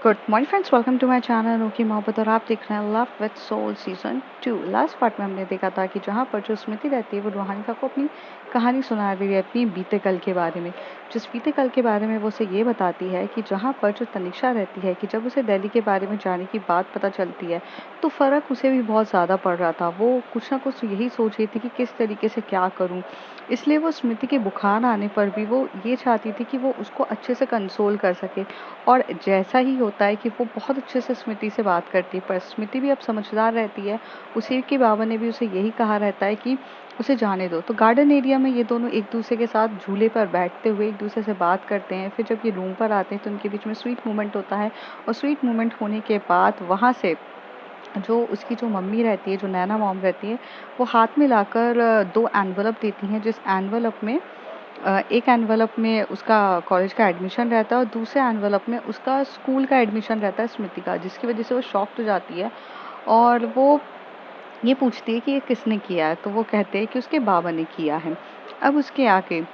Good morning friends, welcome to my channel okay मोहब्बत और आप देख रहे हैं love with soul season 2। Last part में हमने देखा था कि जहाँ पर जो स्मृति रहती है वो रूहानिका को अपनी कहानी सुना रही है अपनी बीते कल के बारे में। जिस बीते कल के बारे में वो उसे ये बताती है कि जहाँ पर जो तनिषा रहती है कि जब उसे दिल्ली के बारे में जाने की बात पता चलती है तो फ़र्क उसे भी बहुत ज़्यादा पड़ रहा था। वो कुछ ना कुछ यही सोच रही थी कि किस तरीके से क्या करूँ, इसलिए वो स्मृति के बुखार आने पर भी वो ये चाहती थी कि वो उसको अच्छे से कंसोल कर सके। और जैसा ही होता है कि वो बहुत अच्छे से स्मृति से बात करती है, पर स्मृति भी अब समझदार रहती है। उसी के बाबा ने भी उसे यही कहा रहता है कि उसे जाने दो। तो गार्डन एरिया में ये दोनों एक दूसरे के साथ झूले पर बैठते हुए एक दूसरे से बात करते हैं। फिर जब ये रूम पर आते हैं तो उनके बीच में स्वीट मोमेंट होता है, और स्वीट मोमेंट होने के बाद वहाँ से जो उसकी जो मम्मी रहती है, जो नैना मॉम रहती है, वो हाथ में लाकर दो एनवलप देती हैं। जिस एनवलप में एक एनवलप में उसका कॉलेज का एडमिशन रहता है और दूसरे एनवलप में उसका स्कूल का एडमिशन रहता है स्मृति का, जिसकी वजह से वो शॉक्ड हो जाती है। और वो ये पूछती है कि ये किसने किया है, तो वो कहते हैं कि उसके बाबा ने किया है। अब उसके आगे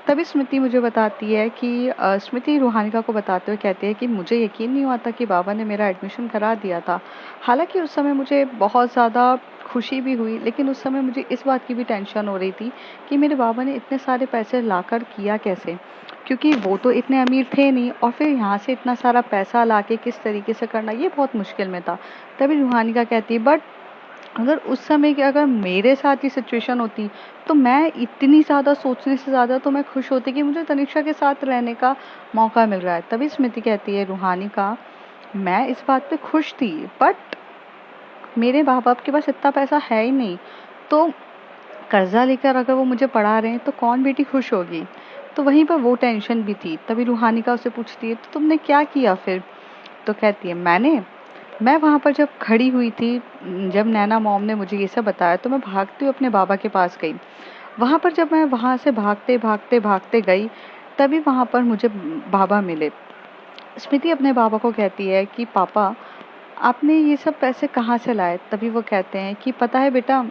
तभी स्मृति मुझे बताती है कि स्मृति रूहानिका को बताते हुए कहती है कि मुझे यकीन नहीं हुआ था कि बाबा ने मेरा एडमिशन करा दिया था। हालांकि उस समय मुझे बहुत ज़्यादा खुशी भी हुई, लेकिन उस समय मुझे इस बात की भी टेंशन हो रही थी कि मेरे बाबा ने इतने सारे पैसे लाकर किया कैसे, क्योंकि वो तो इतने अमीर थे नहीं, और फिर यहाँ से इतना सारा पैसा लाके किस तरीके से करना ये बहुत मुश्किल में था। तभी रूहानिका कहती है बट अगर उस समय की अगर मेरे साथ ये सिचुएशन होती तो मैं इतनी ज़्यादा सोचने से ज़्यादा तो मैं खुश होती कि मुझे तनिषा के साथ रहने का मौका मिल रहा है। तभी स्मृति कहती है रूहानिका, मैं इस बात पे खुश थी बट मेरे माँ बाप के पास इतना पैसा है ही नहीं, तो कर्जा लेकर अगर वो मुझे पढ़ा रहे हैं तो कौन बेटी खुश होगी। तो वहीं पर वो टेंशन भी थी। तभी रूहानिका उससे पूछती है तो तुमने क्या किया फिर। तो कहती है मैं वहाँ पर जब खड़ी हुई थी, जब नैना मॉम ने मुझे ये सब बताया तो मैं भागती हुई अपने बाबा के पास गई। वहाँ पर जब मैं वहाँ से भागते भागते भागते गई, तभी वहाँ पर मुझे बाबा मिले। स्मृति अपने बाबा को कहती है कि पापा, आपने ये सब पैसे कहाँ से लाए। तभी वो कहते हैं कि पता है बेटा,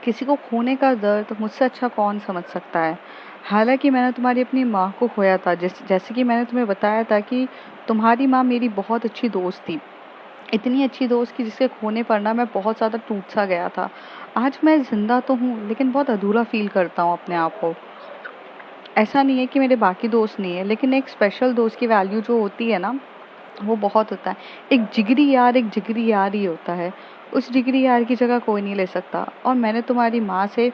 किसी को खोने का दर्द मुझसे अच्छा कौन समझ सकता है। हालांकि मैंने तुम्हारी अपनी माँ को खोया था, जैसे कि मैंने तुम्हें बताया था कि तुम्हारी माँ मेरी बहुत अच्छी दोस्त थी, इतनी अच्छी दोस्त कि जिसके खोने पर ना मैं बहुत ज़्यादा टूट सा गया था। आज मैं ज़िंदा तो हूँ लेकिन बहुत अधूरा फ़ील करता हूँ अपने आप को। ऐसा नहीं है कि मेरे बाकी दोस्त नहीं है, लेकिन एक स्पेशल दोस्त की वैल्यू जो होती है ना, वो बहुत होता है। एक जिगरी यार ही होता है। उस जिगरी यार की जगह कोई नहीं ले सकता। और मैंने तुम्हारी माँ से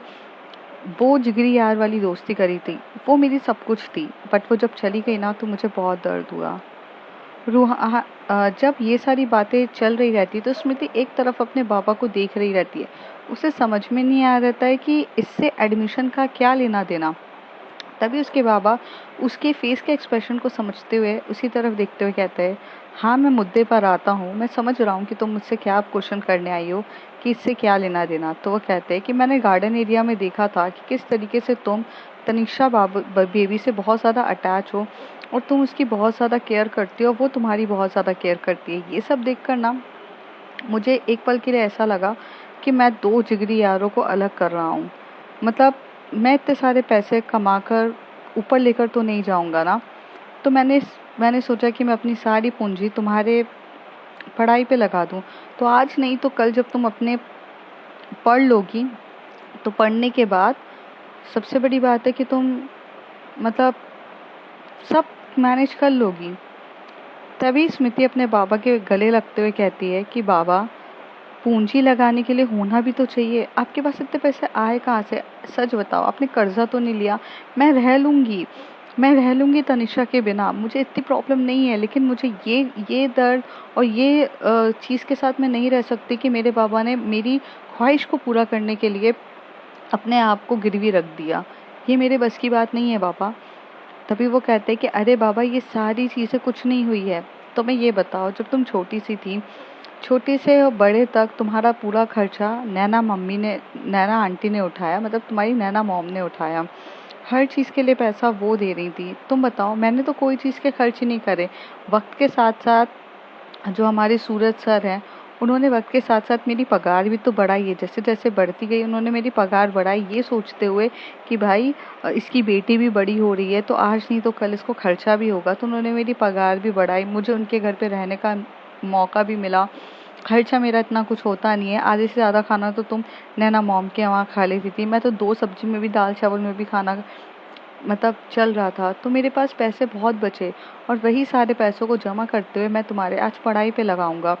वो जिगरी यार वाली दोस्ती करी थी, वो मेरी सब कुछ थी। बट वो जब चली गई ना तो मुझे बहुत दर्द हुआ। जब ये सारी बातें चल रही रहती है तो स्मृति एक तरफ अपने बाबा को देख रही रहती है। उसे समझ में नहीं आ रहता है कि इससे एडमिशन का क्या लेना देना। तभी उसके बाबा उसके फेस के एक्सप्रेशन को समझते हुए उसी तरफ देखते हुए कहते हैं, हाँ मैं मुद्दे पर आता हूँ, मैं समझ रहा हूँ कि तुम मुझसे क्या क्वेश्चन करने आई हो कि इससे क्या लेना देना। तो वो कहते हैं कि मैंने गार्डन एरिया में देखा था कि किस तरीके से तुम तनिषा बेबी से बहुत ज़्यादा अटैच हो, और तुम उसकी बहुत ज़्यादा केयर करती हो, वो तुम्हारी बहुत ज़्यादा केयर करती है। ये सब देखकर ना मुझे एक पल के लिए ऐसा लगा कि मैं दो जिगरी यारों को अलग कर रहा हूँ। मतलब मैं इतने सारे पैसे कमाकर ऊपर लेकर तो नहीं जाऊँगा ना। तो मैंने सोचा कि मैं अपनी सारी पूंजी तुम्हारे पढ़ाई पे लगा दूँ। तो आज नहीं तो कल जब तुम अपने पढ़ लोगी, तो पढ़ने के बाद सबसे बड़ी बात है कि तुम मतलब सब मैनेज कर लोगी। तभी स्मृति अपने बाबा के गले लगते हुए कहती है कि बाबा, पूंजी लगाने के लिए होना भी तो चाहिए। आपके पास इतने पैसे आए कहाँ से। सच बताओ, आपने कर्जा तो नहीं लिया। मैं रह लूंगी तनिषा के बिना, मुझे इतनी प्रॉब्लम नहीं है, लेकिन मुझे ये दर्द और ये चीज़ के साथ मैं नहीं रह सकती कि मेरे बाबा ने मेरी ख्वाहिश को पूरा करने के लिए अपने आप को गिरवी रख दिया। ये मेरे बस की बात नहीं है बाबा। तभी वो कहते हैं कि अरे बाबा, ये सारी चीज़ें कुछ नहीं हुई है। तुम्हें ये बताओ, जब तुम छोटी सी थी, छोटे से और बड़े तक तुम्हारा पूरा खर्चा नैना आंटी ने उठाया, मतलब तुम्हारी नैना मॉम ने उठाया। हर चीज़ के लिए पैसा वो दे रही थी। तुम बताओ, मैंने तो कोई चीज़ के खर्च ही नहीं करे। वक्त के साथ साथ जो हमारे सूरज सर हैं, उन्होंने वक्त के साथ साथ मेरी पगार भी तो बढ़ाई है, जैसे जैसे बढ़ती गई उन्होंने मेरी पगार बढ़ाई, ये सोचते हुए कि भाई इसकी बेटी भी बड़ी हो रही है तो आज नहीं तो कल इसको खर्चा भी होगा, तो उन्होंने मेरी पगार भी बढ़ाई, मुझे उनके घर पे रहने का मौका भी मिला। खर्चा मेरा इतना कुछ होता नहीं है, आधे से ज़्यादा खाना तो तुम नैना मॉम के वहाँ खा लेती थी, मैं तो 2 सब्जी में भी, दाल चावल में भी खाना मतलब चल रहा था, तो मेरे पास पैसे बहुत बचे और वही सारे पैसों को जमा करते हुए मैं तुम्हारे आज पढ़ाई पे लगाऊंगा,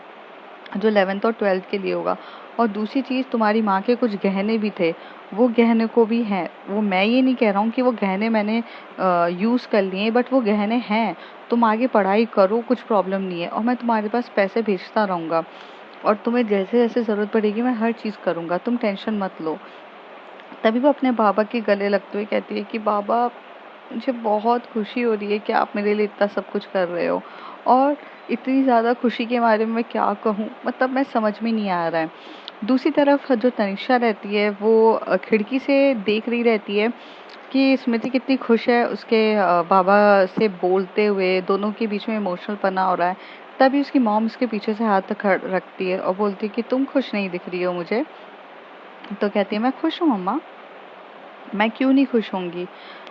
जो 11th और 12th के लिए होगा। और दूसरी चीज़, तुम्हारी माँ के कुछ गहने भी थे, वो गहने को भी हैं, वो मैं ये नहीं कह रहा हूँ कि वो गहने मैंने यूज़ कर लिए, बट वो गहने हैं, तुम आगे पढ़ाई करो, कुछ प्रॉब्लम नहीं है, और मैं तुम्हारे पास पैसे भेजता रहूँगा और तुम्हें जैसे जैसे ज़रूरत पड़ेगी मैं हर चीज़ करूँगा, तुम टेंशन मत लो। तभी वो अपने बाबा के गले लगते हुए कहती है कि बाबा, मुझे बहुत खुशी हो रही है कि आप मेरे लिए इतना सब कुछ कर रहे हो, और इतनी ज़्यादा खुशी के बारे में मैं क्या कहूँ, मतलब मैं समझ में नहीं आ रहा है। दूसरी तरफ जो तनिषा रहती है वो खिड़की से देख रही रहती है कि स्मृति कितनी खुश है उसके बाबा से बोलते हुए, दोनों के बीच में इमोशनल पना हो रहा है। तभी उसकी मॉम उसके पीछे से हाथ रखती है और बोलती है कि तुम खुश नहीं दिख रही हो मुझे। तो कहती है मैं खुश हूँ मम्मा, मैं क्यों नहीं खुश होंगी,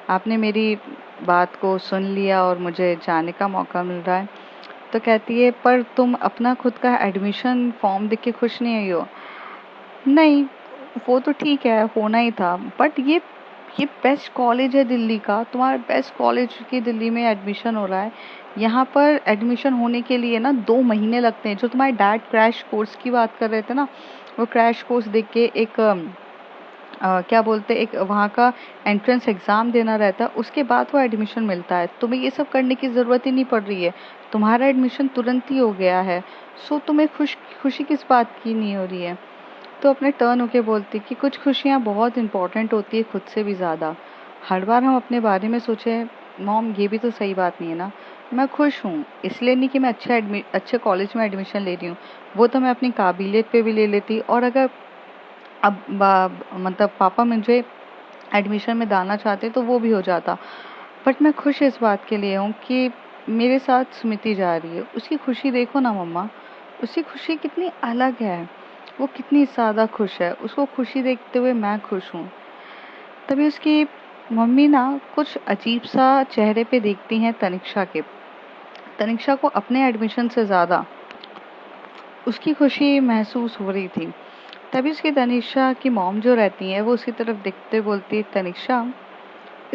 आपने मेरी बात को सुन लिया और मुझे जाने का मौका मिल रहा है। तो कहती है पर तुम अपना खुद का एडमिशन फॉर्म देख के खुश नहीं हुई हो। नहीं, वो तो ठीक है, होना ही था, बट ये बेस्ट कॉलेज है दिल्ली का, तुम्हारा बेस्ट कॉलेज की दिल्ली में एडमिशन हो रहा है। यहाँ पर एडमिशन होने के लिए ना 2 महीने लगते हैं, जो तुम्हारे डैड क्रैश कोर्स की बात कर रहे थे ना, वो क्रैश कोर्स देख के एक क्या बोलते, एक वहाँ का एंट्रेंस एग्ज़ाम देना रहता है, उसके बाद वो एडमिशन मिलता है। तुम्हें ये सब करने की ज़रूरत ही नहीं पड़ रही है, तुम्हारा एडमिशन तुरंत ही हो गया है, सो तुम्हें खुशी किस बात की नहीं हो रही है। तो अपने टर्न होके बोलती कि कुछ खुशियाँ बहुत इंपॉर्टेंट होती है खुद से भी ज़्यादा। हर बार हम अपने बारे में सोचें, मॉम ये भी तो सही बात नहीं है ना। मैं खुश हूँ, इसलिए नहीं कि मैं अच्छे कॉलेज में एडमिशन ले रही हूँ, वो तो मैं अपनी काबिलियत पे भी ले लेती, और अगर अब मतलब पापा मुझे एडमिशन में डालना चाहते तो वो भी हो जाता। बट मैं खुश इस बात के लिए हूँ कि मेरे साथ स्मृति जा रही है, उसकी खुशी देखो ना मम्मा, उसकी खुशी कितनी अलग है, वो कितनी ज़्यादा खुश है, उसको खुशी देखते हुए मैं खुश हूँ। तभी उसकी मम्मी ना कुछ अजीब सा चेहरे पे देखती हैं तनिष्का के। तनिष्का को अपने एडमिशन से ज़्यादा उसकी खुशी महसूस हो रही थी। तभी उसकी तनिष्का की मॉम जो रहती हैं वो उसकी तरफ देखते बोलती है, तनिष्का,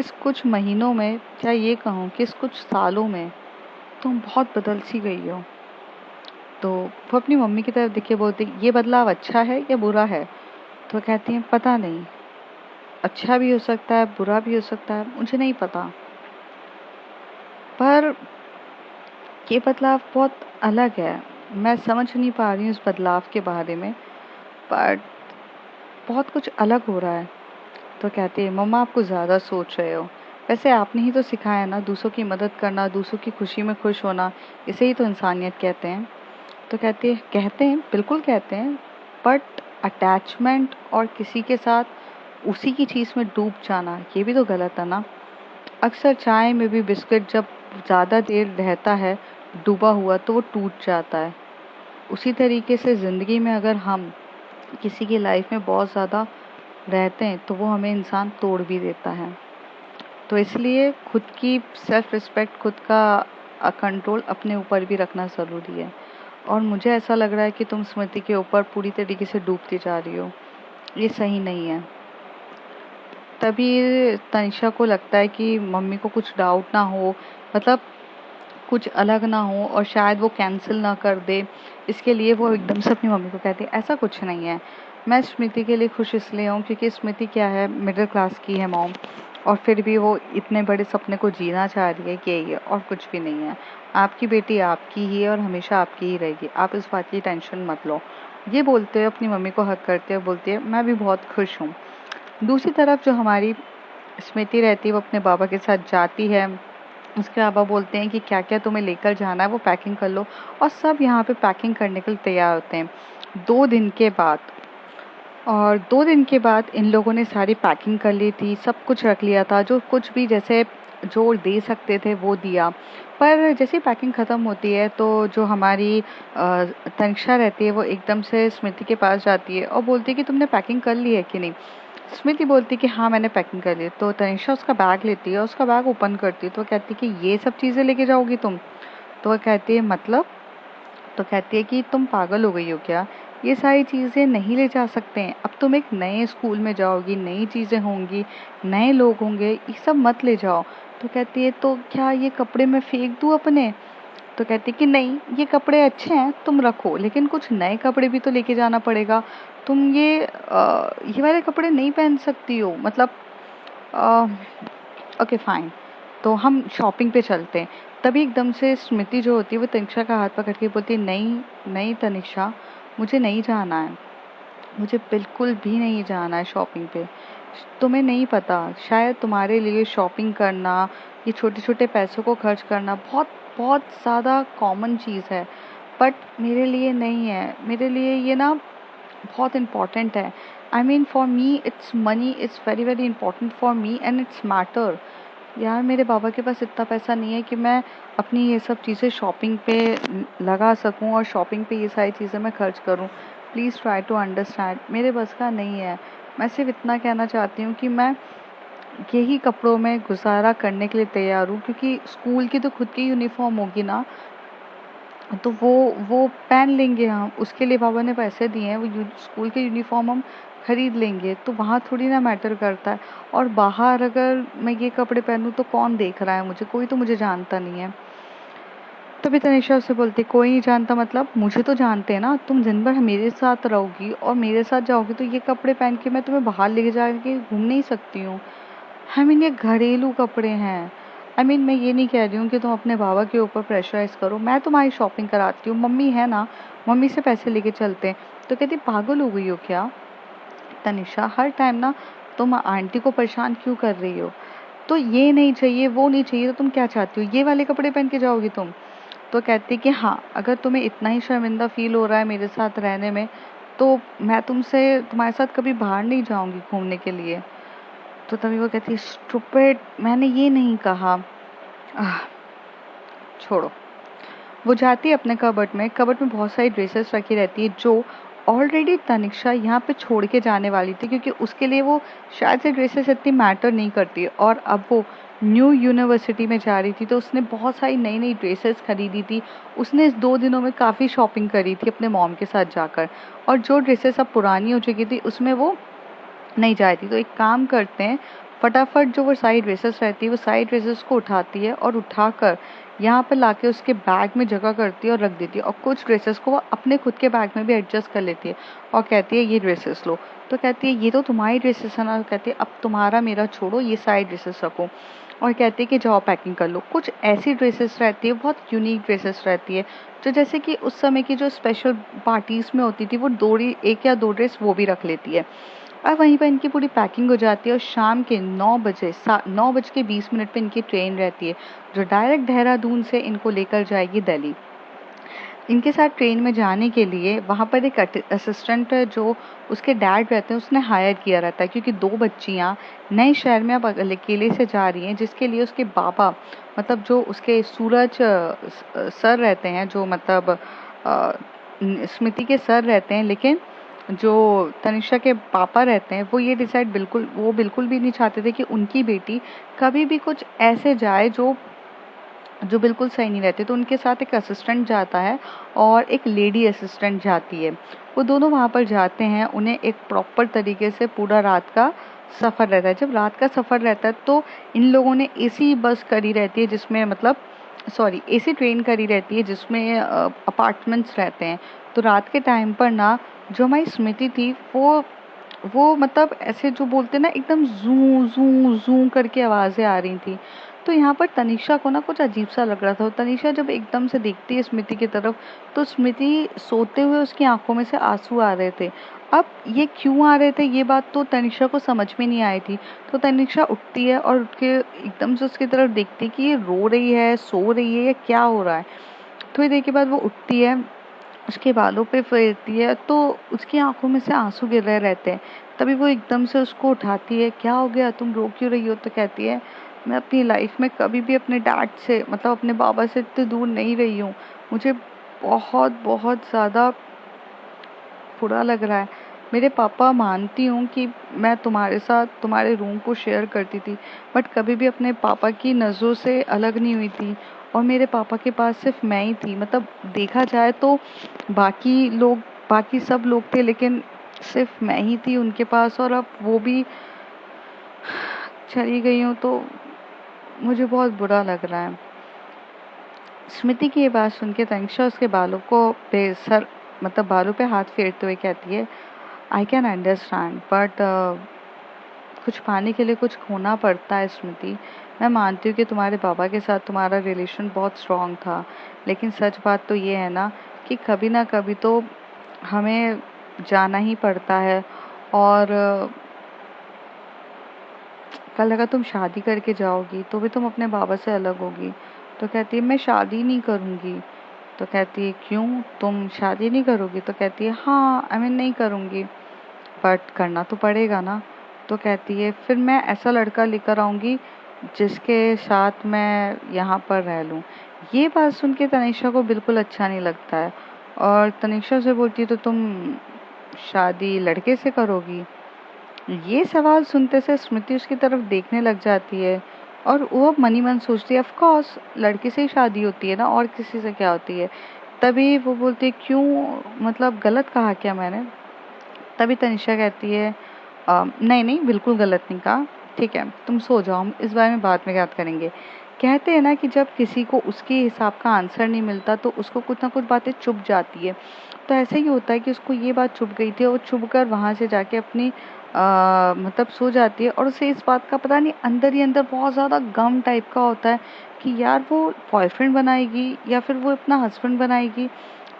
इस कुछ महीनों में, या ये कहूँ कि इस कुछ सालों में तुम बहुत बदल सी गई हो। तो वो अपनी मम्मी की तरफ देख के बोलती, ये बदलाव अच्छा है या बुरा है? तो कहती हैं पता नहीं, अच्छा भी हो सकता है, बुरा भी हो सकता है, मुझे नहीं पता, पर ये बदलाव बहुत अलग है, मैं समझ नहीं पा रही हूँ इस बदलाव के बारे में, पर बहुत कुछ अलग हो रहा है। तो कहती है, मम्मा आप कुछ ज़्यादा सोच रहे हो, वैसे आपने ही तो सिखाया ना, दूसरों की मदद करना, दूसरों की खुशी में खुश होना, इसे ही तो इंसानियत कहते हैं। तो कहती है, कहते हैं, बिल्कुल कहते हैं, बट अटैचमेंट और किसी के साथ उसी की चीज़ में डूब जाना, ये भी तो गलत है ना। अक्सर चाय में भी बिस्किट जब ज़्यादा देर रहता है डूबा हुआ तो वो टूट जाता है। उसी तरीके से ज़िंदगी में अगर हम किसी की लाइफ में बहुत ज़्यादा रहते हैं तो वो हमें इंसान तोड़ भी देता है। तो इसलिए खुद की सेल्फ रिस्पेक्ट, खुद का कंट्रोल अपने ऊपर भी रखना ज़रूरी है। और मुझे ऐसा लग रहा है कि तुम स्मृति के ऊपर पूरी तरीके से डूबती जा रही हो, ये सही नहीं है। तभी तनिषा को लगता है कि मम्मी को कुछ डाउट ना हो, मतलब कुछ अलग ना हो और शायद वो कैंसिल ना कर दे, इसके लिए वो एकदम से अपनी मम्मी को कहती है, ऐसा कुछ नहीं है, मैं स्मृति के लिए खुश इसलिए हूँ क्योंकि स्मृति क्या है, मिडिल क्लास की है मॉम, और फिर भी वो इतने बड़े सपने को जीना चाह रही है कि यही है और कुछ भी नहीं है। आपकी बेटी आपकी ही है और हमेशा आपकी ही रहेगी, आप इस बात की टेंशन मत लो। ये बोलते हुए अपनी मम्मी को हक करते हुए बोलती है, मैं भी बहुत खुश हूँ। दूसरी तरफ जो हमारी स्मृति रहती है वो अपने बाबा के साथ जाती है, उसके बाबा बोलते हैं कि क्या क्या तुम्हें लेकर जाना है वो पैकिंग कर लो, और सब यहाँ पे पैकिंग करने के लिए तैयार होते हैं। 2 दिन के बाद, और 2 दिन के बाद इन लोगों ने सारी पैकिंग कर ली थी, सब कुछ रख लिया था, जो कुछ भी जैसे जोर दे सकते थे वो दिया। पर जैसे ही पैकिंग ख़त्म होती है तो जो हमारी तनिषा रहती है वो एकदम से स्मृति के पास जाती है और बोलती है कि तुमने पैकिंग कर ली है कि नहीं। स्मृति बोलती है कि हाँ मैंने पैकिंग कर ली। तो तनिषा उसका बैग लेती है, उसका बैग ओपन करती है तो वो कहती है कि ये सब चीज़ें लेके जाओगी तुम? तो वो कहती है मतलब? तो कहती है कि तुम पागल हो गई हो क्या, ये सारी चीज़ें नहीं ले जा सकते हैं। अब तुम एक नए स्कूल में जाओगी, नई चीज़ें होंगी, नए लोग होंगे, ये सब मत ले जाओ। तो कहती है तो क्या ये कपड़े मैं फेंक दूँ अपने? तो कहती है कि नहीं, ये कपड़े अच्छे हैं तुम रखो, लेकिन कुछ नए कपड़े भी तो लेके जाना पड़ेगा। तुम ये वाले कपड़े नहीं पहन सकती हो, मतलब ओके फाइन, तो हम शॉपिंग पे चलते हैं। तभी एकदम से स्मृति जो होती है वो तनिषा का हाथ पकड़ के बोलती है नहीं नहीं तनिषा, मुझे नहीं जाना है, मुझे बिल्कुल भी नहीं जाना है शॉपिंग पे। तुम्हें नहीं पता, शायद तुम्हारे लिए शॉपिंग करना, ये छोटे छोटे पैसों को खर्च करना बहुत बहुत ज़्यादा कॉमन चीज़ है, बट मेरे लिए नहीं है। मेरे लिए ये ना बहुत इम्पॉर्टेंट है। I mean for me it's money is very very important for me and it's matter. यार मेरे पापा के पास इतना पैसा नहीं है कि मैं अपनी ये सब चीज़ें शॉपिंग पे लगा सकूं और शॉपिंग पे ये सारी चीज़ें मैं खर्च करूं। प्लीज़ ट्राई टू अंडरस्टैंड, मेरे बस का नहीं है। मैं सिर्फ इतना कहना चाहती हूँ कि मैं यही कपड़ों में गुजारा करने के लिए तैयार हूँ, क्योंकि स्कूल की तो खुद की यूनिफॉर्म होगी ना, तो वो पहन लेंगे हम, उसके लिए पापा ने पैसे दिए हैं, स्कूल के यूनिफॉर्म हम खरीद लेंगे, तो वहाँ थोड़ी ना मैटर करता है। और बाहर अगर मैं ये कपड़े पहनूं तो कौन देख रहा है मुझे, कोई तो मुझे जानता नहीं है। तभी तनिषा उससे बोलती कोई नहीं जानता मतलब, मुझे तो जानते हैं ना, तुम दिन भर मेरे साथ रहोगी और मेरे साथ जाओगी तो ये कपड़े पहन के मैं तुम्हें बाहर लेके जाके घूम नहीं सकती हूँ। आई मीन ये घरेलू कपड़े हैं। आई मीन मैं ये नहीं कह रही हूँ कि तुम अपने बाबा के ऊपर प्रेशराइज करो, मैं तुम्हारी शॉपिंग कराती हूँ, मम्मी है ना, मम्मी से पैसे लेके चलते हैं। तो कहती पागल हो गई हो क्या तनिषा, हर टाइम ना तुम आंटी को परेशान क्यों कर रही हो? तो ये नहीं चाहिए वो नहीं चाहिए, तो तुम क्या चाहती हो, ये वाले कपड़े पहन के जाओगी तुम? तो कहती कि हाँ अगर तुम्हें इतना ही शर्मिंदा फील हो रहा है मेरे साथ रहने में, तो मैं तुम्हारे साथ कभी बाहर नहीं जाऊंगी घूमने के लिए। तो तभी वो कहती स्टूपिड, मैंने ये नहीं कहा। आह, छोड़ो। वो जाती है अपने कबर्ड में बहुत सारी ड्रेसेस रखी रहती है जो ऑलरेडी तनिषा यहाँ पे छोड़ के जाने वाली थी, क्योंकि उसके लिए वो शायद से ड्रेसेस इतनी मैटर नहीं करती, और अब वो न्यू यूनिवर्सिटी में जा रही थी तो उसने बहुत सारी नई नई ड्रेसेस खरीदी थी। उसने इस 2 दिनों में काफ़ी शॉपिंग करी थी अपने मॉम के साथ जाकर, और जो ड्रेसेस अब पुरानी हो चुकी थी उसमें वो नहीं जाती। तो एक काम करते हैं, फटाफट जो वो सारी ड्रेसेस रहती है वो सारी ड्रेसेस को उठाती है और उठाकर यहाँ पर लाके उसके बैग में जगह करती है और रख देती है, और कुछ ड्रेसेस को वो अपने खुद के बैग में भी एडजस्ट कर लेती है और कहती है ये ड्रेसेस लो। तो कहती है ये तो तुम्हारी ड्रेसेस है ना, तो कहती है अब तुम्हारा मेरा छोड़ो, ये सारी ड्रेसेस रखो। और कहती है कि जाओ पैकिंग कर लो। कुछ ऐसी ड्रेसेस रहती है, बहुत यूनिक ड्रेसेस रहती है, जो जैसे कि उस समय की जो स्पेशल पार्टीज में होती थी वो एक या दो ड्रेस वो भी रख लेती है। और वहीं पर इनकी पूरी पैकिंग हो जाती है और शाम के 9 बज के 20 मिनट पे इनकी ट्रेन रहती है, जो डायरेक्ट देहरादून से इनको लेकर जाएगी दिल्ली। इनके साथ ट्रेन में जाने के लिए वहाँ पर एक असिस्टेंट जो उसके डैड रहते हैं उसने हायर किया रहता है, क्योंकि 2 बच्चियाँ नए शहर में अब अकेले से जा रही हैं, जिसके लिए उसके बाबा, मतलब जो उसके सूरज सर रहते हैं, जो मतलब स्मृति के सर रहते हैं, लेकिन जो तनिषा के पापा रहते हैं वो बिल्कुल भी नहीं चाहते थे कि उनकी बेटी कभी भी कुछ ऐसे जाए जो जो बिल्कुल सही नहीं रहते। तो उनके साथ एक असिस्टेंट जाता है और एक लेडी असिस्टेंट जाती है। वो दोनों वहाँ पर जाते हैं, उन्हें एक प्रॉपर तरीके से पूरा रात का सफ़र रहता है। जब रात का सफ़र रहता है तो इन लोगों ने एसी बस करी रहती है, जिसमें मतलब सॉरी एसी ट्रेन करी रहती है, जिसमें अपार्टमेंट्स रहते हैं। तो रात के टाइम पर ना जो हमारी स्मृति थी वो मतलब ऐसे जो बोलते हैं ना, एकदम जू जू जू करके आवाज़ें आ रही थी। तो यहाँ पर तनिषा को ना कुछ अजीब सा लग रहा था। तनिषा जब एकदम से देखती है स्मृति की तरफ, तो स्मृति सोते हुए उसकी आंखों में से आंसू आ रहे थे। अब ये क्यों आ रहे थे ये बात तो तनिषा को समझ में नहीं आई थी। तो तनिषा उठती है और उठ के एकदम से उसकी तरफ देखती है कि ये रो रही है, सो रही है, या क्या हो रहा है। थोड़ी देर के बाद वो उठती है, उसके बालों पे फेरती है, तो उसकी आंखों में से आंसू गिर रहे रहते हैं। तभी वो एकदम से उसको उठाती है, क्या हो गया, तुम रो क्यों रही हो? तो कहती है मैं अपनी लाइफ में कभी भी अपने डैड से मतलब अपने बाबा से इतने दूर नहीं रही हूँ। मुझे बहुत बहुत ज़्यादा बुरा लग रहा है। मेरे पापा, मानती हूँ कि मैं तुम्हारे साथ तुम्हारे रूम को शेयर करती थी, बट कभी भी अपने पापा की नज़रों से अलग नहीं हुई थी। और मेरे पापा के पास सिर्फ मैं ही थी, मतलब देखा जाए तो बाकी लोग, बाकी सब लोग थे, लेकिन सिर्फ मैं ही थी उनके पास। और अब वो भी चली गई हूँ तो मुझे बहुत बुरा लग रहा है। स्मृति की ये बात सुन के तनिषा उसके बालों को पे सर मतलब बालों पे हाथ फेरते हुए कहती है, आई कैन अंडरस्टैंड, बट कुछ पाने के लिए कुछ खोना पड़ता है स्मृति। मैं मानती हूँ कि तुम्हारे पापा के साथ तुम्हारा रिलेशन बहुत स्ट्रांग था, लेकिन सच बात तो ये है ना कि कभी ना कभी तो हमें जाना ही पड़ता है। और कल अगर तुम शादी करके जाओगी तो भी तुम अपने बाबा से अलग होगी। तो कहती है मैं शादी नहीं करूँगी। तो कहती है क्यों, तुम शादी नहीं करोगी? तो कहती है हाँ, नहीं करूँगी, बट करना तो पड़ेगा ना। तो कहती है फिर मैं ऐसा लड़का लेकर आऊँगी जिसके साथ मैं यहाँ पर रह लूँ। ये बात सुन के तनिषा को बिल्कुल अच्छा नहीं लगता है, और तनिषा से बोलती है तो तुम शादी लड़के से करोगी? ये सवाल सुनते से स्मृति उसकी तरफ देखने लग जाती है, और वो अब मनी मन सोचती है ऑफ कोर्स लड़के से ही शादी होती है ना, और किसी से क्या होती है। तभी वो बोलती है क्यों, मतलब गलत कहा क्या मैंने? तभी तनिषा कहती है नहीं नहीं, बिल्कुल गलत नहीं कहा, ठीक है तुम सो जाओ, हम इस बारे में बाद में बात करेंगे। कहते हैं ना कि जब किसी को उसके हिसाब का आंसर नहीं मिलता तो उसको कुछ ना कुछ बातें चुभ जाती है। तो ऐसा ही होता है कि उसको ये बात चुभ गई थी, और चुभ कर वहाँ से जाके अपनी मतलब सो जाती है। और उसे इस बात का पता नहीं अंदर ही अंदर बहुत ज़्यादा गम टाइप का होता है कि यार वो बॉयफ्रेंड बनाएगी या फिर वो अपना हस्बैंड बनाएगी,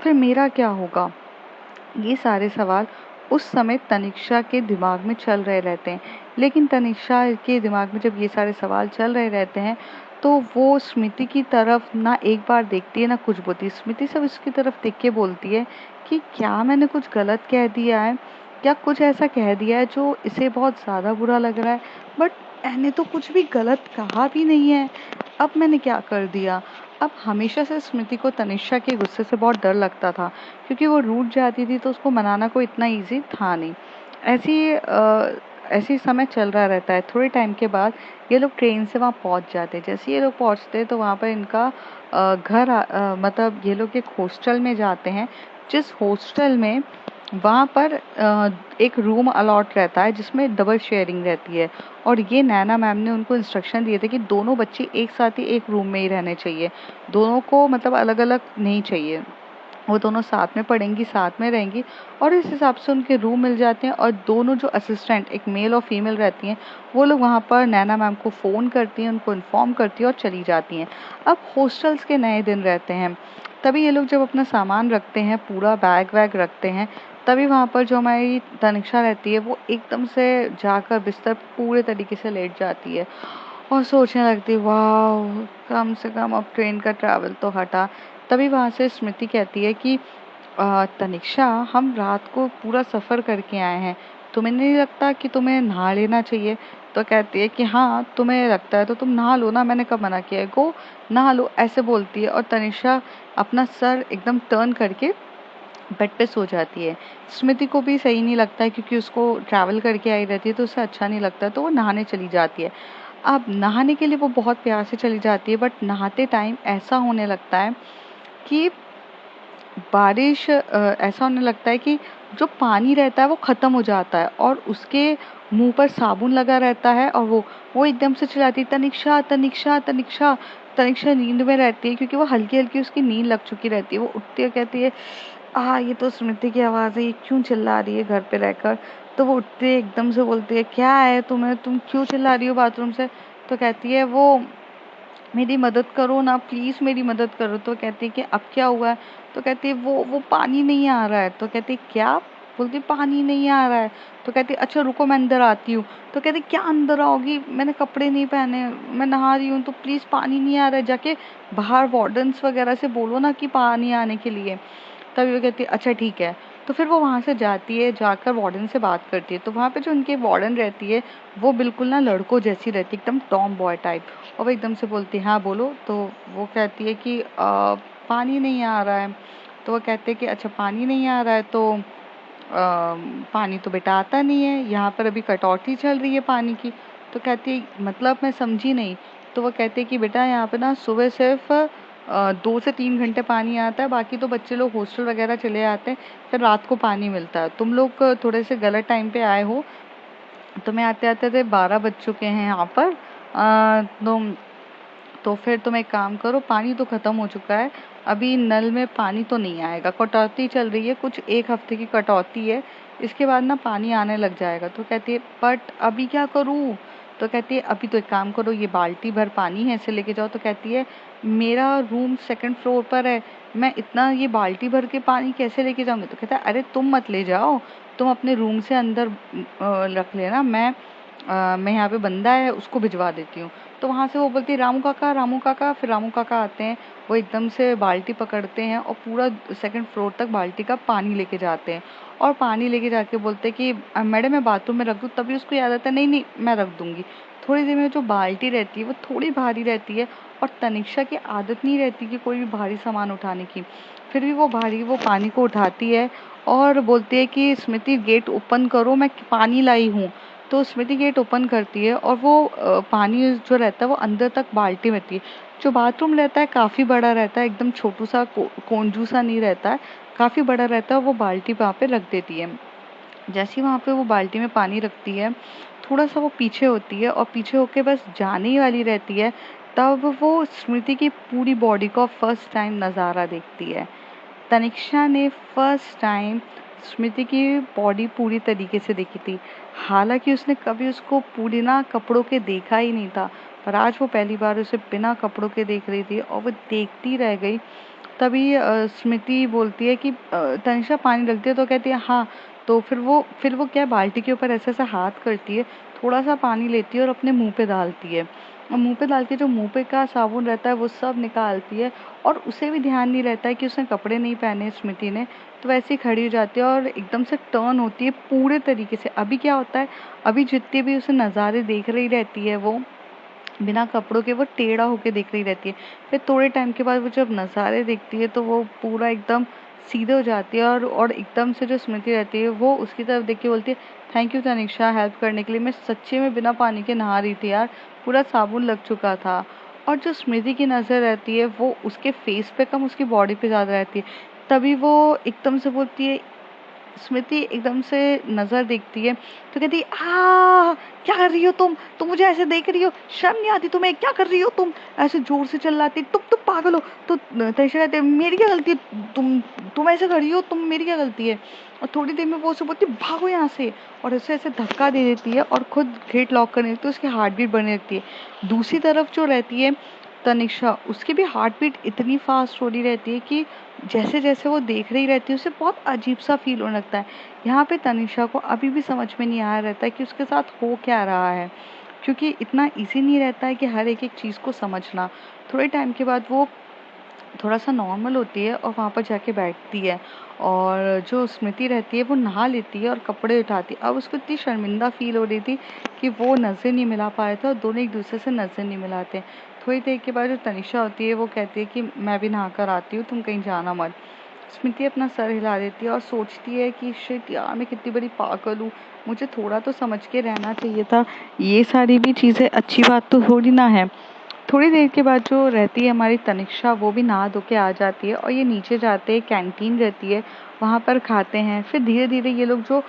फिर मेरा क्या होगा। ये सारे सवाल उस समय तनिषा के दिमाग में चल रहे रहते हैं। लेकिन तनिषा के दिमाग में जब ये सारे सवाल चल रहे रहते हैं तो वो स्मृति की तरफ ना एक बार देखती है ना कुछ बोलती है। स्मृति सब इसकी तरफ देख के बोलती है कि क्या मैंने कुछ गलत कह दिया है, क्या कुछ ऐसा कह दिया है जो इसे बहुत ज़्यादा बुरा लग रहा है। बट मैंने तो कुछ भी गलत कहा भी नहीं है, अब मैंने क्या कर दिया। अब हमेशा से स्मृति को तनिषा के गुस्से से बहुत डर लगता था, क्योंकि वो रूठ जाती थी तो उसको मनाना कोई इतना इजी था नहीं। ऐसी समय चल रहा रहता है। थोड़े टाइम के बाद ये लोग ट्रेन से वहाँ पहुँच जाते हैं। जैसे ये लोग पहुँचते हैं तो वहाँ पर इनका मतलब ये लोग एक हॉस्टल में जाते हैं, जिस हॉस्टल में वहाँ पर एक रूम अलॉट रहता है जिसमें डबल शेयरिंग रहती है। और ये नैना मैम ने उनको इंस्ट्रक्शन दिए थे कि दोनों बच्चे एक साथ ही एक रूम में ही रहने चाहिए, दोनों को मतलब अलग अलग नहीं चाहिए। वो दोनों साथ में पढ़ेंगी, साथ में रहेंगी, और इस हिसाब से उनके रूम मिल जाते हैं। और दोनों जो असिस्टेंट, एक मेल और फीमेल रहती हैं, वो लोग वहाँ पर नैना मैम को फ़ोन करती हैं, उनको इन्फॉर्म करती हैं और चली जाती हैं। अब हॉस्टल्स के नए दिन रहते हैं। तभी ये लोग जब अपना सामान रखते हैं, पूरा बैग वैग रखते हैं, तभी वहाँ पर जो हमारी तनिषा रहती है वो एकदम से जाकर बिस्तर पे पूरे तरीके से लेट जाती है और सोचने लगती है वाह, कम से कम अब ट्रेन का ट्रैवल तो हटा। तभी वहाँ से स्मृति कहती है कि तनिषा, हम रात को पूरा सफ़र करके आए हैं, तुम्हें नहीं लगता कि तुम्हें नहा लेना चाहिए? तो कहती है कि हाँ, तुम्हें लगता है तो तुम नहा लो ना, मैंने कब मना किया है, गो नहा लो, ऐसे बोलती है। और तनिषा अपना सर एकदम टर्न करके बेड पे सो जाती है। स्मृति को भी सही नहीं लगता है, क्योंकि उसको ट्रैवल करके आई रहती है तो उसे अच्छा नहीं लगता है, तो वो नहाने चली जाती है। अब नहाने के लिए वो बहुत प्यार से चली जाती है, बट नहाते टाइम ऐसा होने लगता है कि ऐसा होने लगता है कि जो पानी रहता है वो ख़त्म हो जाता है, और उसके मुंह पर साबुन लगा रहता है। और वो एकदम से चिल्लाती है तनिषा तनिषा तनिषा। तनिषा नींद में रहती है, क्योंकि वो हल्की हल्की उसकी नींद लग चुकी रहती है। वो उठती है, कहती है ये तो स्मृति की आवाज़ है, ये क्यों चिल्ला रही है घर पे रहकर। तो वो उठती है, एकदम से बोलती है क्या है तुम्हें, तुम क्यों चिल्ला रही हो बाथरूम से? तो कहती है वो मेरी मदद करो ना, प्लीज़ मेरी मदद करो। तो कहती है कि अब क्या हुआ है? तो कहती है वो पानी नहीं आ रहा है। तो कहती है क्या? बोलती है पानी नहीं आ रहा है। तो कहती है अच्छा रुको, मैं अंदर आती हूँ। तो कहती है क्या अंदर आओगी, मैंने कपड़े नहीं पहने, मैं नहा रही हूँ, तो प्लीज़ पानी नहीं आ रहा है, जाके बाहर वार्डन्स वगैरह से बोलो ना कि पानी आने के लिए। तभी वो कहती है अच्छा ठीक है। तो फिर वो वहाँ से जाती है, जाकर वार्डन से बात करती है। तो वहाँ पे जो उनकी वार्डन रहती है वो बिल्कुल ना लड़कों जैसी रहती है, एकदम टॉम बॉय टाइप। और वो एकदम से बोलती है हाँ बोलो। तो वो कहती है कि पानी नहीं आ रहा है। तो वो कहते हैं कि अच्छा पानी नहीं आ रहा है तो पानी तो बेटा आता नहीं है, यहाँ पर अभी कटौती चल रही है पानी की। तो कहती है मतलब मैं समझी नहीं। तो वो कहते हैं कि बेटा यहाँ पे ना सुबह सिर्फ 2 से 3 घंटे पानी आता है, बाकी तो बच्चे लोग हॉस्टल वगैरह चले आते हैं, फिर रात को पानी मिलता है। तुम लोग थोड़े से गलत टाइम पे आए हो, तुम्हें आते आते थे 12 बज चुके हैं यहाँ पर। तो फिर तुम एक काम करो, पानी तो ख़त्म हो चुका है, अभी नल में पानी तो नहीं आएगा, कटौती चल रही है, कुछ 1 हफ्ते की कटौती है, इसके बाद ना पानी आने लग जाएगा। तो कहती है बट अभी क्या करूँ। तो कहती है अभी तो एक काम करो, ये बाल्टी भर पानी है इसे लेके जाओ। तो कहती है मेरा रूम 2nd फ्लोर पर है, मैं इतना ये बाल्टी भर के पानी कैसे लेके जाऊँगी। तो कहता है अरे तुम मत ले जाओ, तुम अपने रूम से अंदर रख लेना, मैं यहाँ पे बंदा है उसको भिजवा देती हूँ। तो वहाँ से वो बोलती है रामू काका, रामू काका। फिर रामू काका आते हैं, वो एकदम से बाल्टी पकड़ते हैं और पूरा 2nd फ्लोर तक बाल्टी का पानी लेके जाते हैं। और पानी लेके जाके बोलते हैं कि मैडम मैं बाथरूम में रख दूँ। तभी उसको याद आता है नहीं नहीं मैं रख दूँगी। थोड़ी देर में जो बाल्टी रहती है वो थोड़ी भारी रहती है, और तनिष्का की आदत नहीं रहती कि कोई भी भारी सामान उठाने की। फिर भी वो पानी को उठाती है और बोलती है कि स्मृति गेट ओपन करो, मैं पानी लाई हूँ। तो स्मृति गेट ओपन करती है और वो पानी जो रहता है वो अंदर तक बाल्टी में रहती है। जो बाथरूम रहता है काफ़ी बड़ा रहता है, एकदम छोटू सा कोंजू सा नहीं रहता है, काफ़ी बड़ा रहता है। वो बाल्टी वहाँ पे रख देती है। जैसे ही वहाँ पे वो बाल्टी में पानी रखती है, थोड़ा सा वो पीछे होती है और पीछे होके बस जाने ही वाली रहती है, तब वो स्मृति की पूरी बॉडी का फर्स्ट टाइम नज़ारा देखती है। तनिष्का ने फर्स्ट टाइम स्मृति की बॉडी पूरी तरीके से देखी थी। हालांकि उसने कभी उसको पूरी ना कपड़ों के देखा ही नहीं था, पर आज वो पहली बार उसे बिना कपड़ों के देख रही थी और वो देखती रह गई। तभी स्मृति बोलती है कि तनिष्का पानी रख दिया। तो कहती है हाँ। तो फिर वो क्या बाल्टी के ऊपर ऐसा ऐसा हाथ करती है, थोड़ा सा पानी लेती है और अपने मुंह पे डालती है, और मुंह पे डाल के जो मुंह पे का साबुन रहता है वो सब निकालती है। और उसे भी ध्यान नहीं रहता है कि उसने कपड़े नहीं पहने स्मृति ने। तो वैसे ही खड़ी हो जाती है और एकदम से टर्न होती है पूरे तरीके से। अभी क्या होता है, अभी जितने भी उसे नज़ारे देख रही रहती है वो बिना कपड़ों के वो टेढ़ा होके देख रही रहती है। फिर थोड़े टाइम के बाद वो जब नज़ारे देखती है तो वो पूरा एकदम सीधे हो जाती है, और एकदम से जो स्मृति रहती है वो उसकी तरफ देख के बोलती है थैंक यू तनिष्का हेल्प करने के लिए, मैं सच्ची में बिना पानी के नहा रही थी यार, पूरा साबुन लग चुका था। और जो स्मृति की नज़र रहती है वो उसके फेस पे कम उसकी बॉडी पे ज़्यादा रहती है। तभी वो एकदम से बोलती है, स्मृति एकदम से नजर देखती है तो कहती है क्या कर रही हो तुम मुझे ऐसे देख रही हो, शर्म नहीं आती तुम्हें, क्या कर रही हो तुम, ऐसे जोर से चिल्लाती, तुम पागल हो। तो तनिष्का कहती है मेरी क्या गलती है, तुम ऐसे खड़ी हो, तुम मेरी क्या गलती है। और थोड़ी देर में वो उसे बोलती है भागो यहाँ से, और उसे ऐसे धक्का दे देती है और खुद गेट लॉक करने लगती है। उसकी हार्ट बीट बढ़ने लगती है। दूसरी तरफ जो रहती है तनिष्का, उसकी भी हार्ट बीट इतनी फास्ट हो रही रहती है कि जैसे जैसे वो देख रही रहती है उसे बहुत अजीब सा फील होने लगता है। यहाँ पे तनिष्का को अभी भी समझ में नहीं आया रहता है कि उसके साथ हो क्या रहा है, क्योंकि इतना इजी नहीं रहता है कि हर एक एक चीज़ को समझना। थोड़े टाइम के बाद वो थोड़ा सा नॉर्मल होती है और वहाँ पर जाके बैठती है, और जो स्मृति रहती है वो नहा लेती है और कपड़े उठाती है। अब उसको इतनी शर्मिंदा फील हो रही थी कि वो नज़र नहीं मिला पा रहे थे और दोनों एक दूसरे से नज़र नहीं मिलाते। थोड़ी देर के बाद जो तनिषा होती है वो कहती है कि मैं भी नहा कर आती हूँ, तुम कहीं जाना मत। स्मृति अपना सर हिला देती है और सोचती है कि शिट यार मैं कितनी बड़ी पागल हूँ, मुझे थोड़ा तो समझ के रहना चाहिए था, ये सारी भी चीज़ें अच्छी बात तो थोड़ी ना है। थोड़ी देर के बाद जो रहती है हमारी तनिष्का, वो भी नहा धो के आ जाती है और ये नीचे जाते हैं, कैंटीन रहती है वहाँ पर खाते हैं। फिर धीरे धीरे ये लोग जो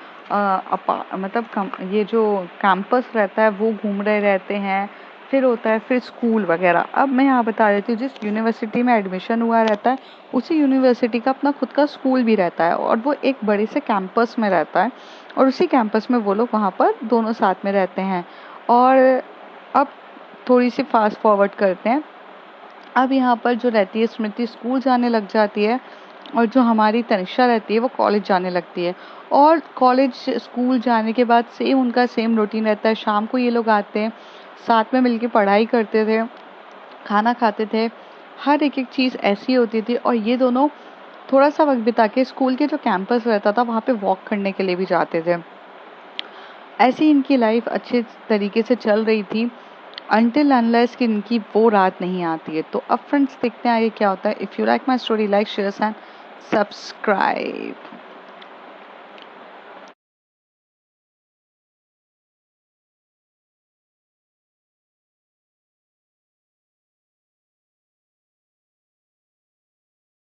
ये जो कैंपस रहता है वो घूम रहे रहते हैं। फिर होता है फिर स्कूल वगैरह। अब मैं यहाँ बता देती हूँ, जिस यूनिवर्सिटी में एडमिशन हुआ रहता है उसी यूनिवर्सिटी का अपना खुद का स्कूल भी रहता है, और वो एक बड़े से कैंपस में रहता है, और उसी कैंपस में वो लोग वहाँ पर दोनों साथ में रहते हैं। और अब थोड़ी सी फास्ट फॉरवर्ड करते हैं। अब यहाँ पर जो रहती है स्मृति स्कूल जाने लग जाती है, और जो हमारी तनिष्का रहती है वो कॉलेज जाने लगती है। और कॉलेज स्कूल जाने के बाद सेम उनका सेम रूटीन रहता है। शाम को ये लोग आते हैं, साथ में मिलके पढ़ाई करते थे, खाना खाते थे, हर एक एक चीज़ ऐसी होती थी। और ये दोनों थोड़ा सा वक्त बिता के स्कूल के जो कैंपस रहता था वहाँ पे वॉक करने के लिए भी जाते थे। ऐसी इनकी लाइफ अच्छे तरीके से चल रही थी अनटिल अनलेस कि इनकी वो रात नहीं आती है। तो अब फ्रेंड्स देखते हैं आगे क्या होता है। If you like my story, like share and subscribe.